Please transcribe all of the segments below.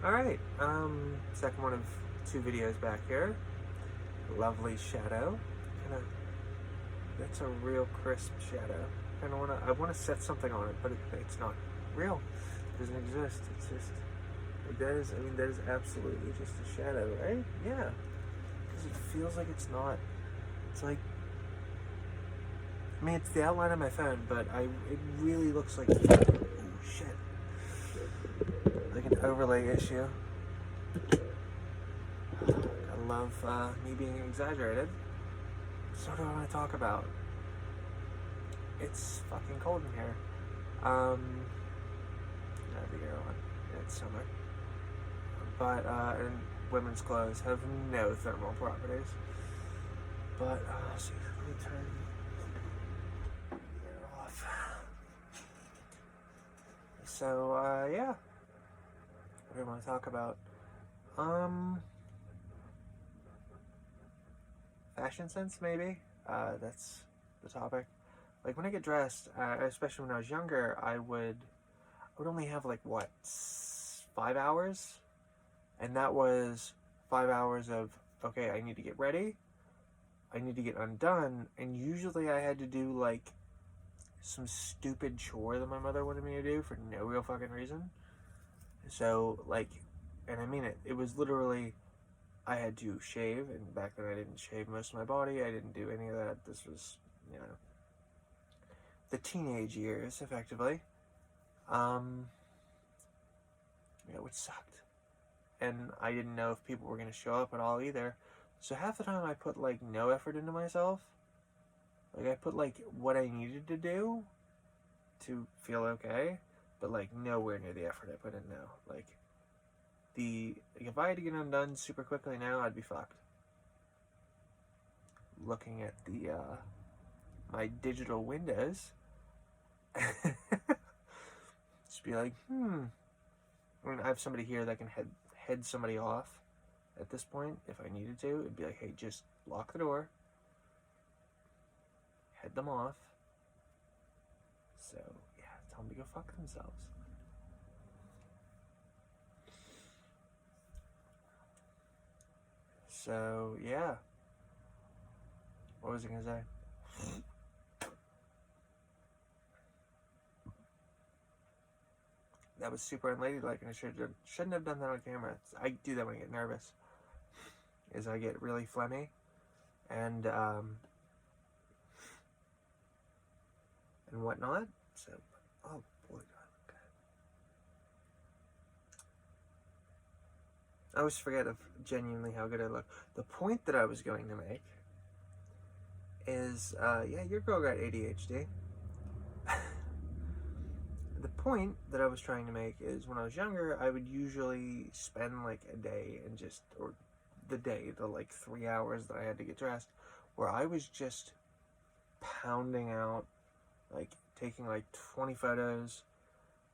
Alright, second one of two videos back here. Lovely shadow. Kinda, that's a real crisp shadow. I wanna set something on it, but it's not real. It doesn't exist. It's just, like, that is absolutely just a shadow, right? Yeah. Because it feels like it's not. It's like, it's the outline of my phone, but it really looks like, oh shit, like an overlay issue. I love me being exaggerated. So what do I want to talk about? It's fucking cold in here. Every year on. It's summer. But, and women's clothes have no thermal properties. But, see, let me turn the air off. So, yeah. What do I want to talk about? Fashion sense, maybe? That's the topic. Like, when I get dressed, especially when I was younger, I would only have, like, what, 5 hours? And that was 5 hours of, okay, I need to get ready, I need to get undone, and usually I had to do, like, some stupid chore that my mother wanted me to do for no real fucking reason. So, like, and I mean it, it was literally, I had to shave, and back then I didn't shave most of my body, I didn't do any of that. This was, the teenage years, effectively. Which sucked. And I didn't know if people were going to show up at all either. So half the time I put, like, no effort into myself. Like, I put, like, what I needed to do to feel okay, but, like, nowhere near the effort I put in now. Like, if I had to get undone super quickly now, I'd be fucked. Looking at my digital windows, just be like, I have somebody here that can head somebody off at this point. If I needed to, it'd be like, hey, just lock the door, head them off. So, yeah, tell them to go fuck themselves. So, yeah. What was I going to say? That was super unladylike, and I shouldn't have done that on camera. I do that when I get nervous. Is I get really phlegmy, and whatnot. So, oh boy, do I look good. I always forget of genuinely how good I look. The point that I was going to make is, yeah, your girl got ADHD. The point that I was trying to make is, when I was younger, I would usually spend like a day and or the like 3 hours that I had to get dressed, where I was just pounding out, like, taking like 20 photos,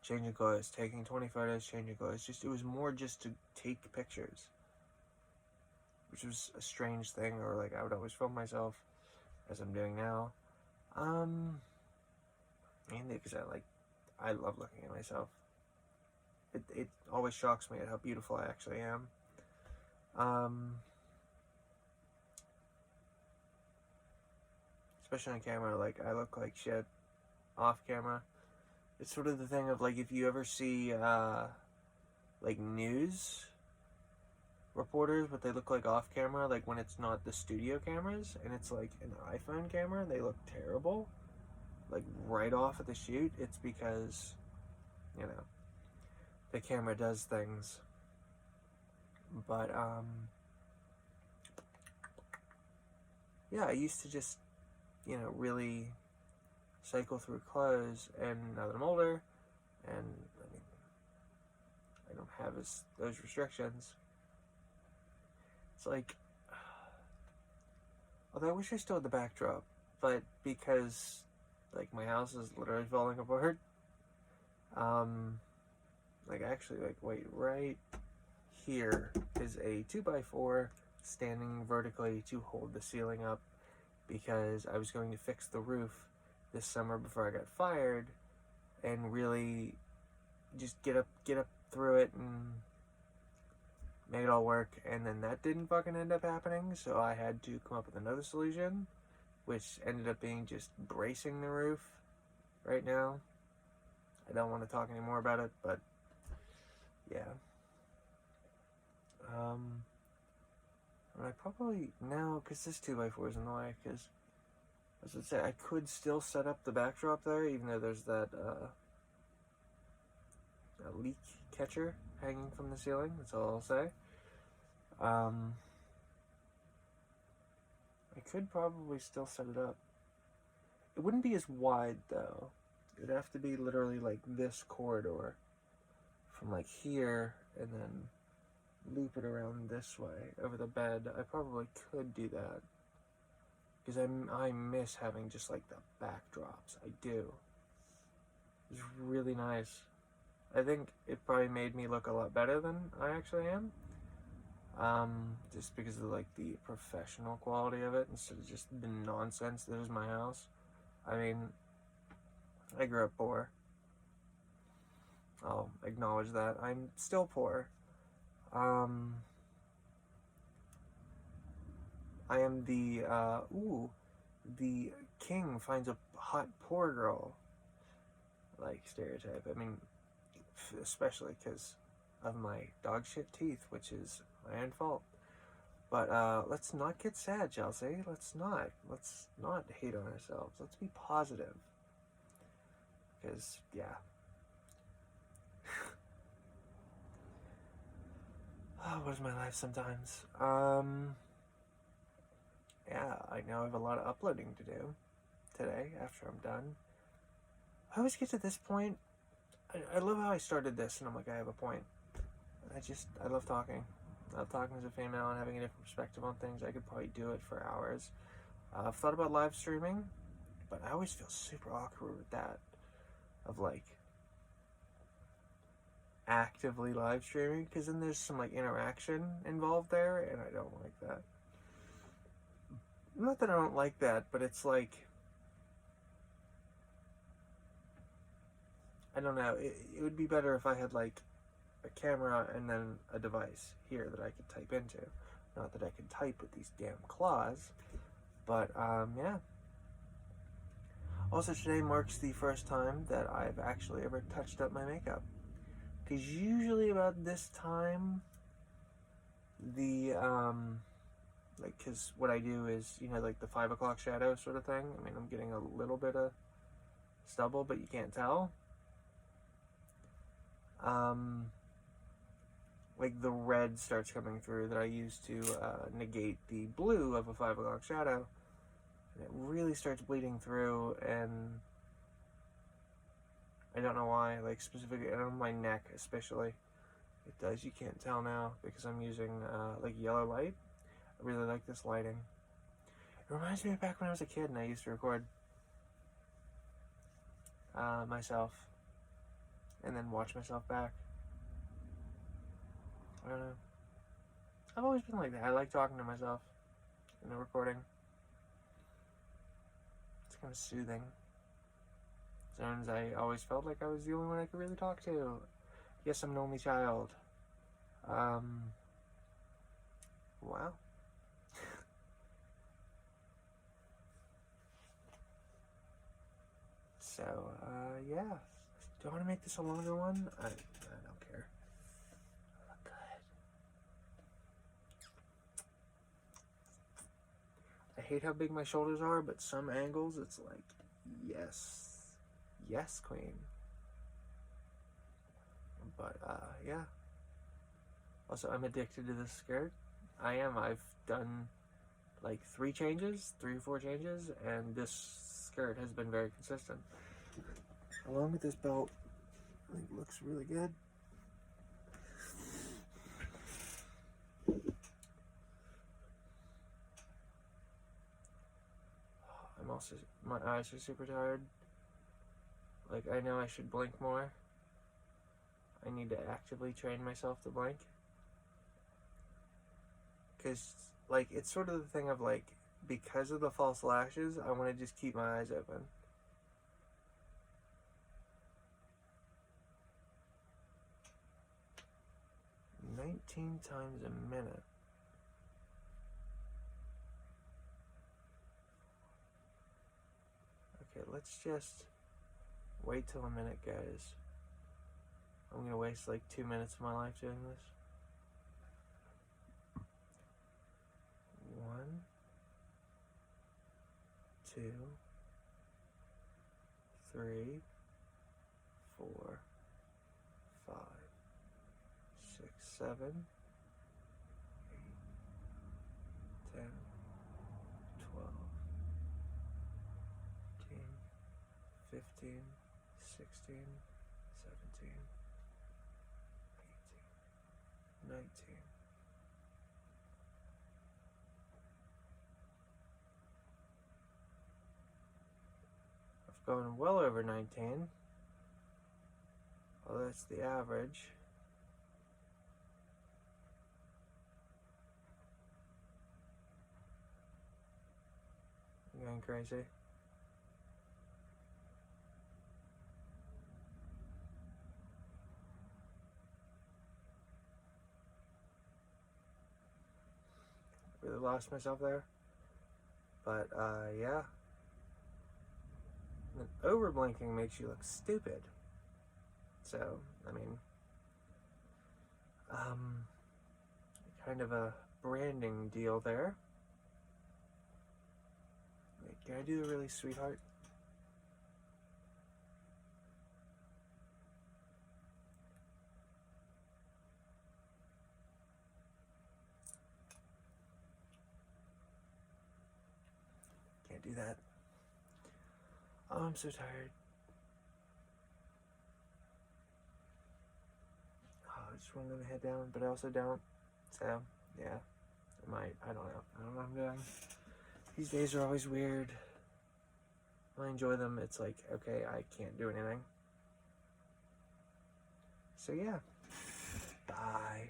changing clothes, taking 20 photos, changing clothes. It was more just to take pictures, which was a strange thing. Or, like, I would always film myself, as I'm doing now. Mainly because I love looking at myself. It always shocks me at how beautiful I actually am. Especially on camera, like, I look like shit off camera. It's sort of the thing of, like, if you ever see, like, news reporters, what they look like off camera, like, when it's not the studio cameras, and it's, like, an iPhone camera, and they look terrible, like, right off at the shoot, it's because, the camera does things. But, yeah, I used to just, really cycle through clothes, and now that I'm older, and, I don't have those restrictions, it's like, although I wish I still had the backdrop, but because, like, my house is literally falling apart, like, actually, like, wait, right here is a 2x4 standing vertically to hold the ceiling up, because I was going to fix the roof this summer before I got fired, and really just get up through it, and make it all work, and then that didn't fucking end up happening, so I had to come up with another solution, which ended up being just bracing the roof right now. I don't want to talk anymore about it, but yeah. I probably now, because this 2x4 is in the way, because as I say, I could still set up the backdrop there, even though there's that leak catcher hanging from the ceiling. That's all I'll say. I could probably still set it up. It wouldn't be as wide though. It would have to be literally like this corridor from like here and then loop it around this way over the bed. I probably could do that because I miss having just like the backdrops. I do. It's really nice. I think it probably made me look a lot better than I actually am. Just because of like the professional quality of it instead of just the nonsense that is my house. I mean, I grew up poor. I'll acknowledge that. I'm still poor. I am the king finds a hot poor girl like stereotype. I mean, especially because of my dog shit teeth, which is my own fault. But let's not get sad, Chelsea. Let's not hate on ourselves. Let's be positive. Because, yeah. Oh, what is my life sometimes? Yeah, I know I have a lot of uploading to do today after I'm done. I always get to this point. I love how I started this, and I'm like, I have a point. I love talking. I love talking as a female and having a different perspective on things. I could probably do it for hours. I've thought about live streaming, but I always feel super awkward with that. Of like actively live streaming, because then there's some like interaction involved there, and I don't like that. Not that I don't like that, but it's like, I don't know, it would be better if I had like a camera and then a device here that I could type into. Not that I could type with these damn claws, but yeah. Also, today marks the first time that I've actually ever touched up my makeup. Because usually about this time, because what I do is, like the 5 o'clock shadow sort of thing. I mean, I'm getting a little bit of stubble, but you can't tell. Like the red starts coming through that I use to negate the blue of a 5 o'clock shadow. And it really starts bleeding through, and I don't know why, like specifically on my neck especially. It does, you can't tell now because I'm using like yellow light. I really like this lighting. It reminds me of back when I was a kid and I used to record myself and then watch myself back. I don't know. I've always been like that. I like talking to myself in the recording. It's kind of soothing. Sometimes I always felt like I was the only one I could really talk to. Yes, I'm an only child. Wow. So, yeah. Do I want to make this a longer one? I don't care. I look good. I hate how big my shoulders are, but some angles it's like, yes. Yes, queen. But, yeah. Also, I'm addicted to this skirt. I am. I've done like 3 or 4 changes, and this skirt has been very consistent. Along with this belt, I think it looks really good. My eyes are super tired. Like, I know I should blink more. I need to actively train myself to blink. Because, like, it's sort of the thing of, like, because of the false lashes, I want to just keep my eyes open. 19 times a minute. Okay, let's just wait till a minute goes. I'm gonna waste like 2 minutes of my life doing this. 1, 2, 3, 4, 5, 6, 7, 8, 10, 12, 13, 15, 16, 17, 18, 19. I've gone well over 19. Well, that's the average. I'm going crazy. Really lost myself there. But, yeah. And over blinking makes you look stupid. So, I mean, kind of a branding deal there. Wait, can I do the really sweetheart? Can't do that. Oh, I'm so tired. Oh, I just want to head down, but I also don't. So, yeah. I might. I don't know. I don't know what I'm doing. These days are always weird. I enjoy them. It's like, okay, I can't do anything. So, yeah. Bye.